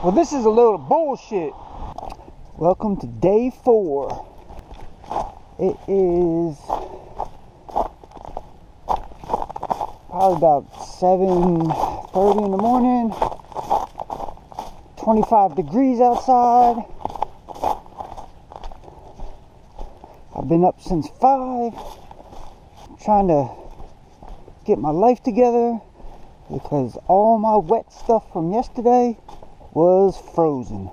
Well, this is a load of bullshit. Welcome to day 4. It is probably about 7:30 in the morning. 25 degrees outside. I've been up since 5, trying to get my life together because all my wet stuff from yesterday was frozen.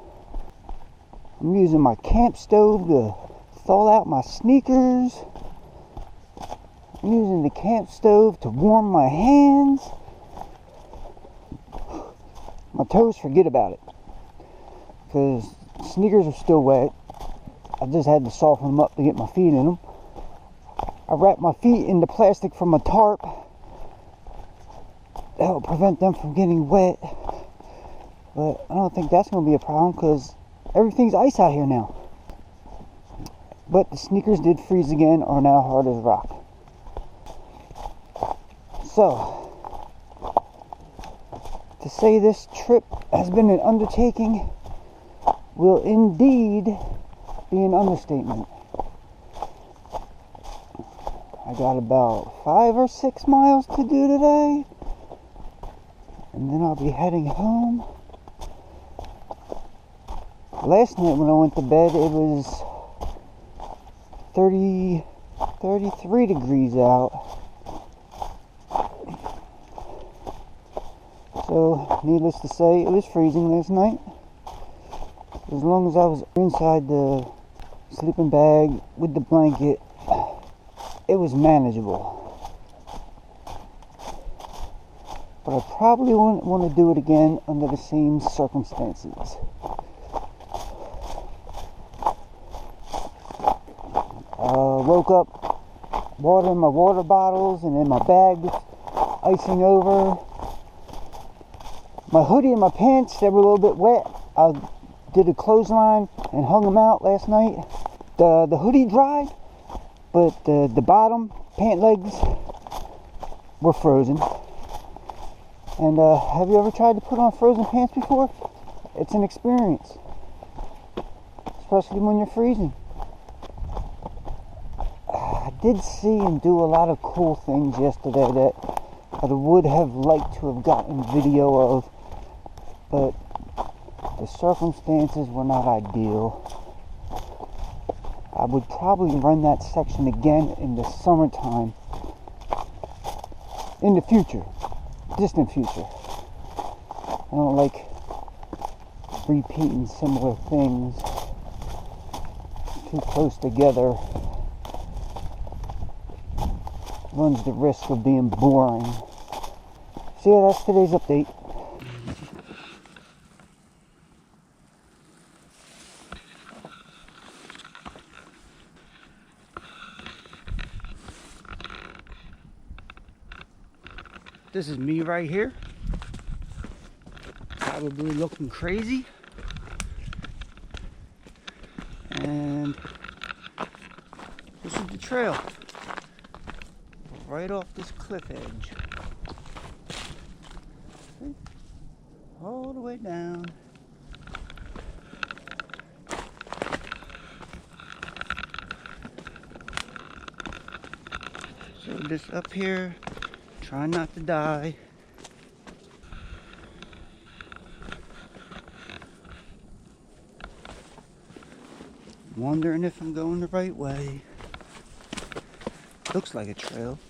I'm using my camp stove to thaw out my sneakers. I'm using the camp stove to warm my hands. My toes, forget about it, because sneakers are still wet. I just had to soften them up to get my feet in them. I wrapped my feet in the plastic from a tarp to help prevent them from getting wet. But I don't think that's going to be a problem because everything's ice out here now. But the sneakers did freeze again, are now hard as rock. So, to say this trip has been an undertaking will indeed be an understatement. I got about 5 or 6 miles to do today, and then I'll be heading home. Last night when I went to bed, it was 33 degrees out. So, needless to say, it was freezing last night. As long as I was inside the sleeping bag with the blanket, it was manageable. But I probably wouldn't want to do it again under the same circumstances. Woke up, water in my water bottles and in my bag, icing over. My hoodie and my pants, they were a little bit wet. I did a clothesline and hung them out last night. The hoodie dried, but the bottom pant legs were frozen. And have you ever tried to put on frozen pants before? It's an experience, especially when you're freezing. I did see and do a lot of cool things yesterday that I would have liked to have gotten video of, but the circumstances were not ideal. I would probably run that section again in the summertime, in the future, distant future. I don't like repeating similar things too close together. Runs the risk of being boring. So yeah, that's today's update. This is me right here. Probably looking crazy. And this is the trail. Right off this cliff edge. See? All the way down. So just up here, trying not to die. Wondering if I'm going the right way. Looks like a trail.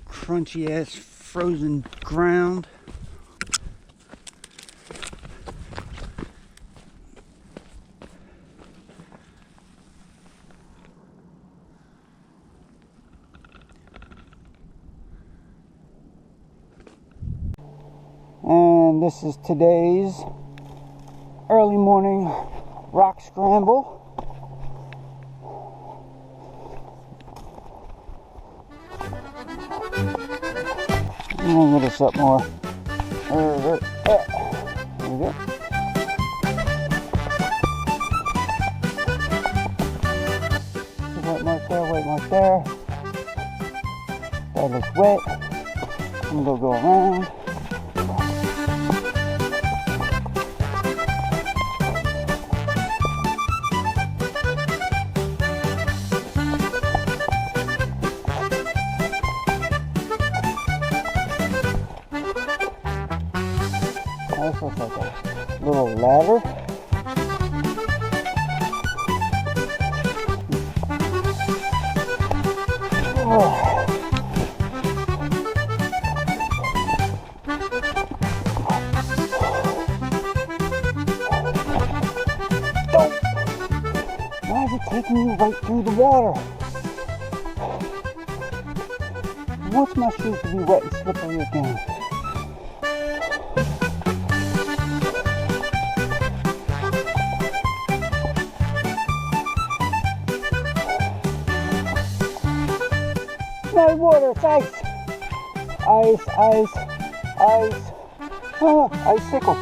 Crunchy ass frozen ground. And this is today's early morning rock scramble. I'm gonna get this up more. There we go. White mark there, white mark there. That looks wet. I'm gonna go around. This looks like a little ladder. Why is it taking you right through the water? I want my shoes to be wet and slippery again. Not water, it's ice. Ice, ice, ice. Ah, icicle.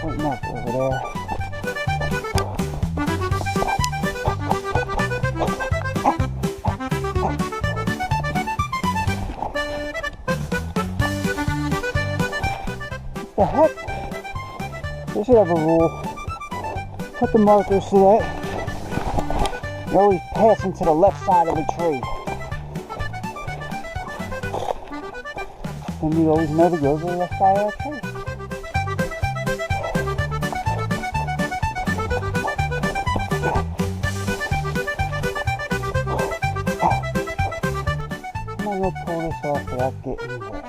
Point mark over there. The heck? They should have a rule. Put the markers so that you're always passing to the left side of the tree. Then you always know to go to the left side of the tree. I'm going to pull this off without getting wet.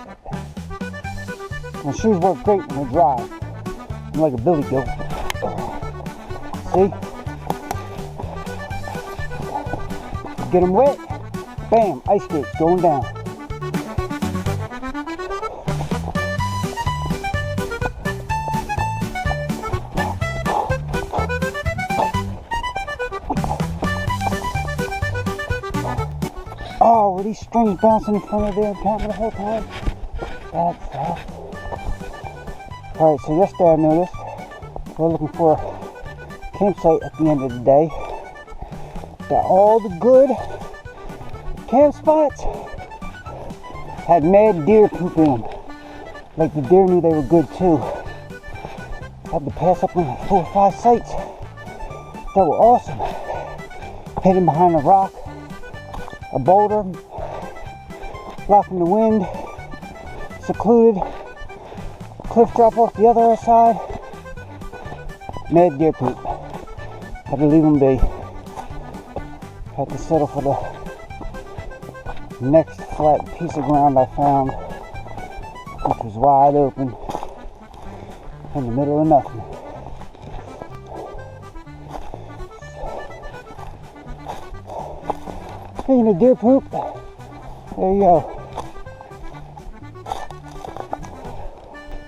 My shoes work great when they're dry. I'm like a billy goat. See? Get them wet, bam, ice skates going down. Oh, were these strings bouncing in front of their camera the whole time? That's tough. Alright, so yesterday I noticed we're looking for a campsite at the end of the day. That all the good camp spots had mad deer poop in them. Like the deer knew they were good too. I had to pass up on like 4 or 5 sites that were awesome. Hidden behind a rock, a boulder, blocking the wind, secluded. Cliff drop off the other side. Mad deer poop. Had to leave them be. Had to settle for the next flat piece of ground I found, which was wide open in the middle of nothing. Speaking of deer poop, there you go.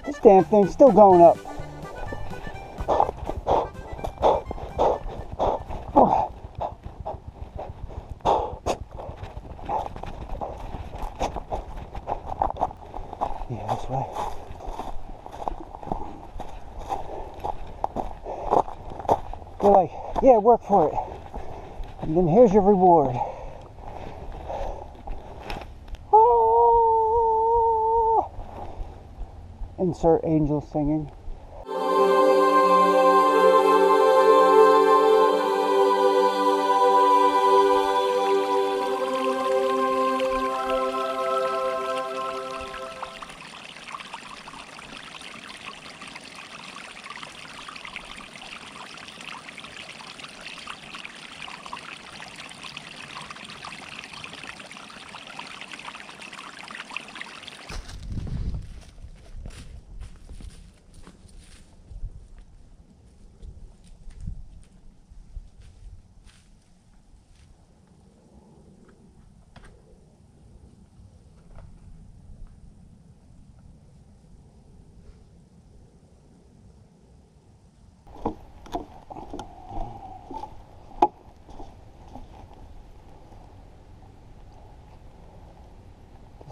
This damn thing's still going up. Oh. Yeah, that's right. They're like, yeah, work for it. And then here's your reward. Oh. Insert angel singing.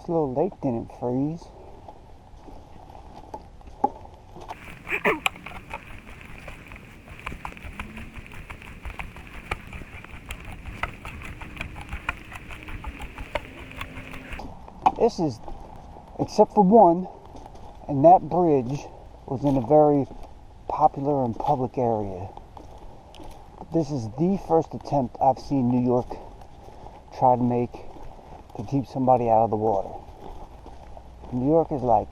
This little lake didn't freeze. This is, except for one, and that bridge was in a very popular and public area. This is the first attempt I've seen New York try to make to keep somebody out of the water. New York is like,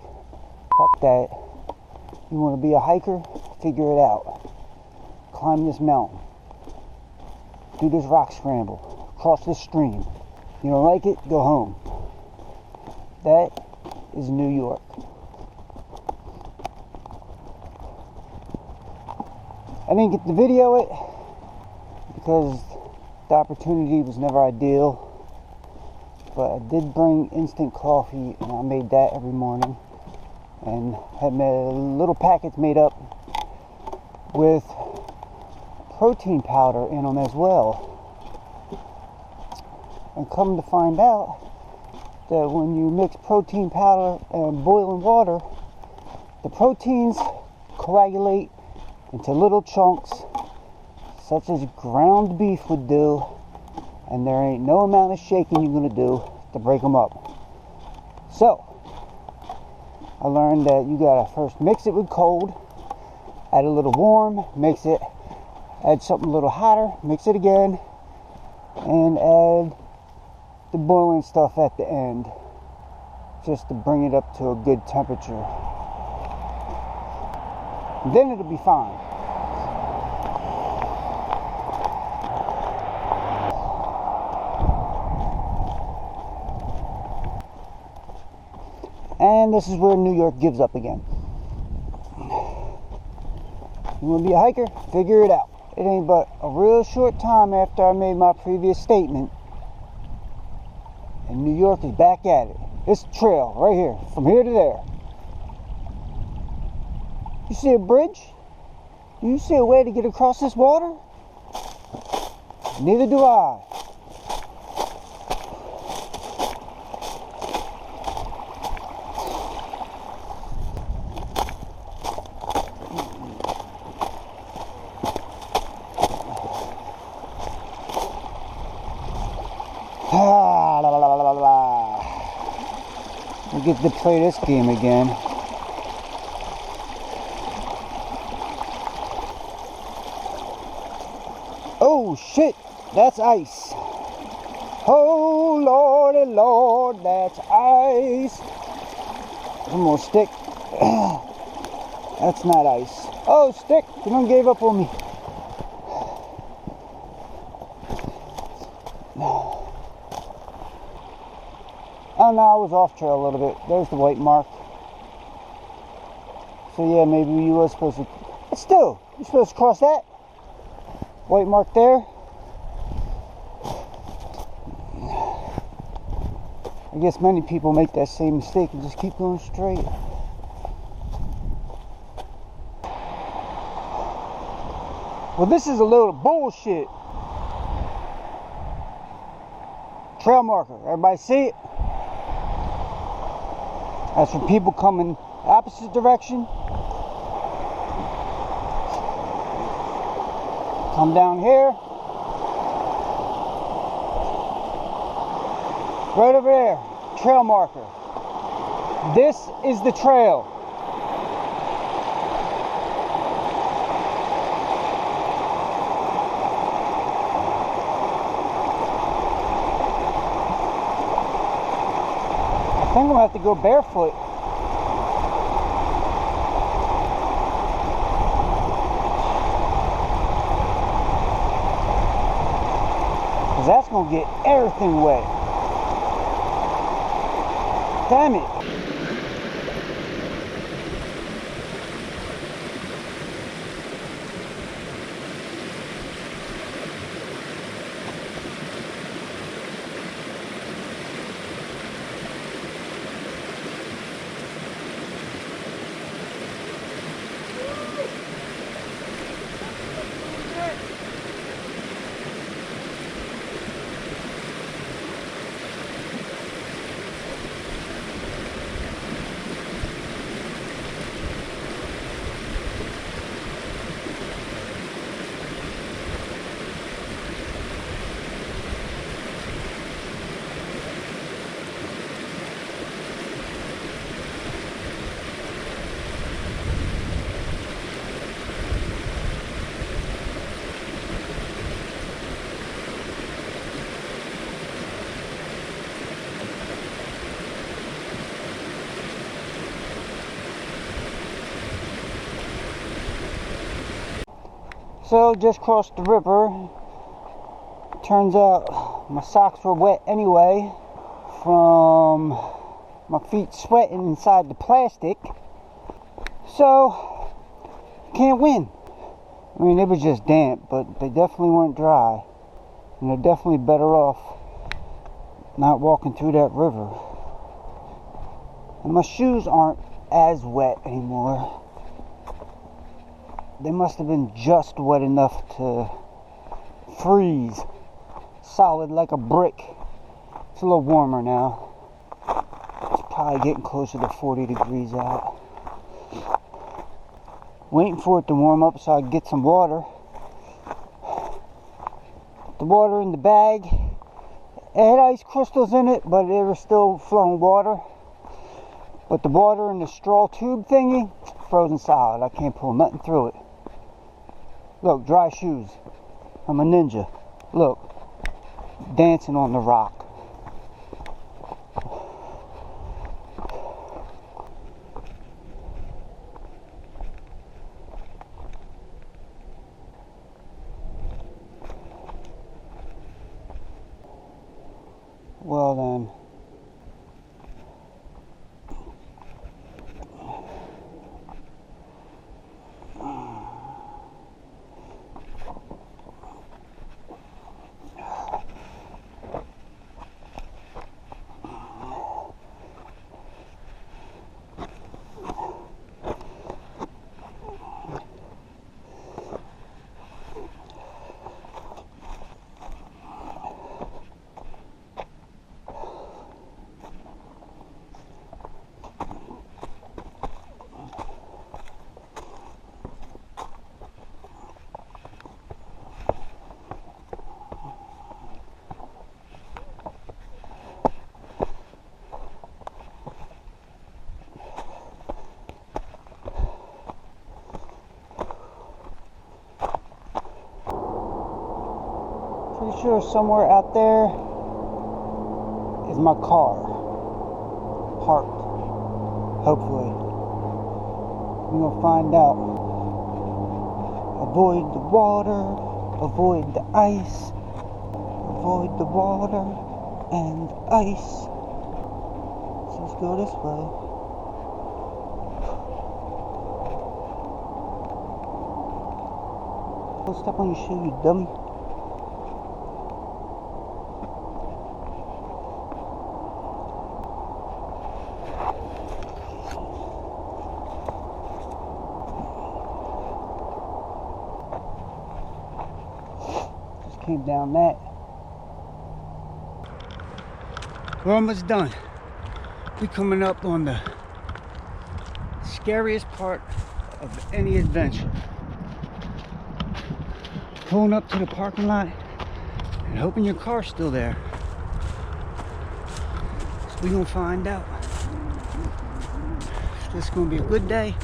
fuck that. You want to be a hiker? Figure it out. Climb this mountain. Do this rock scramble. Cross this stream. You don't like it? Go home. That is New York. I didn't get to video it because the opportunity was never ideal, but I did bring instant coffee and I made that every morning and had little packets made up with protein powder in them as well. And come to find out that when you mix protein powder and boiling water, the proteins coagulate into little chunks such as ground beef would do, and there ain't no amount of shaking you're going to do to break them up. So I learned that you gotta first mix it with cold, add a little warm, mix it, add something a little hotter, mix it again, and add the boiling stuff at the end just to bring it up to a good temperature. Then it'll be fine. And this is where New York gives up again. You want to be a hiker? Figure it out. It ain't but a real short time after I made my previous statement, and New York is back at it. This trail right here, from here to there. You see a bridge? You see a way to get across this water? Neither do I. We get to play this game again. Oh shit, that's ice. Oh lordy lord, that's ice. One more stick. That's not ice. Oh stick, you done gave up on me. Oh no, I was off trail a little bit. There's the white mark. So yeah, maybe you were supposed to, but still, you're supposed to cross that. White mark there. I guess many people make that same mistake and just keep going straight. Well, this is a load of bullshit. Trail marker, everybody see it? That's for people coming opposite direction. Come down here. Right over there, trail marker. This is the trail. I think I'm gonna have to go barefoot. Cause that's gonna get everything wet. Damn it. So just crossed the river. Turns out my socks were wet anyway from my feet sweating inside the plastic. So can't win. I mean, it was just damp, but they definitely weren't dry. And they're definitely better off not walking through that river. And my shoes aren't as wet anymore. They must have been just wet enough to freeze. Solid like a brick. It's a little warmer now. It's probably getting closer to 40 degrees out. Waiting for it to warm up so I can get some water. The water in the bag, it had ice crystals in it, but they were still flowing water. But the water in the straw tube thingy, frozen solid. I can't pull nothing through it. Look, dry shoes. I'm a ninja. Look, dancing on the rock. Well then. Pretty sure somewhere out there is my car, parked, hopefully. We're gonna find out. Avoid the water, avoid the ice, avoid the water and ice. So let's go this way. Don't step on your shoe, you dummy. Came down that. We're almost done. We're coming up on the scariest part of any adventure. Pulling up to the parking lot and hoping your car's still there. So we're gonna find out if this is gonna be a good day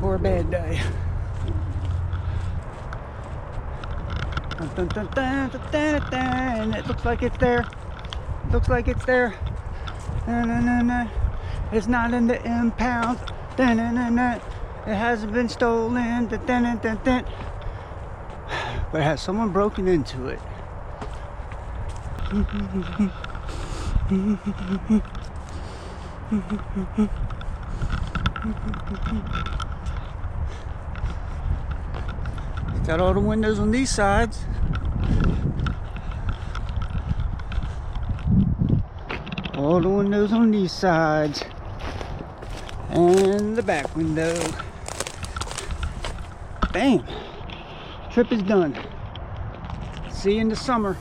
or a bad day. Dun, dun, dun, dun, dun, dun, dun. It looks like it's there. Looks like it's there. Dun, dun, dun, dun. It's not in the impound. Dun, dun, dun, dun. It hasn't been stolen. Dun, dun, dun, dun, dun. But has someone broken into it? It's got all the windows on these sides. All the windows on these sides. And the back window. Bam! Trip is done. See you in the summer.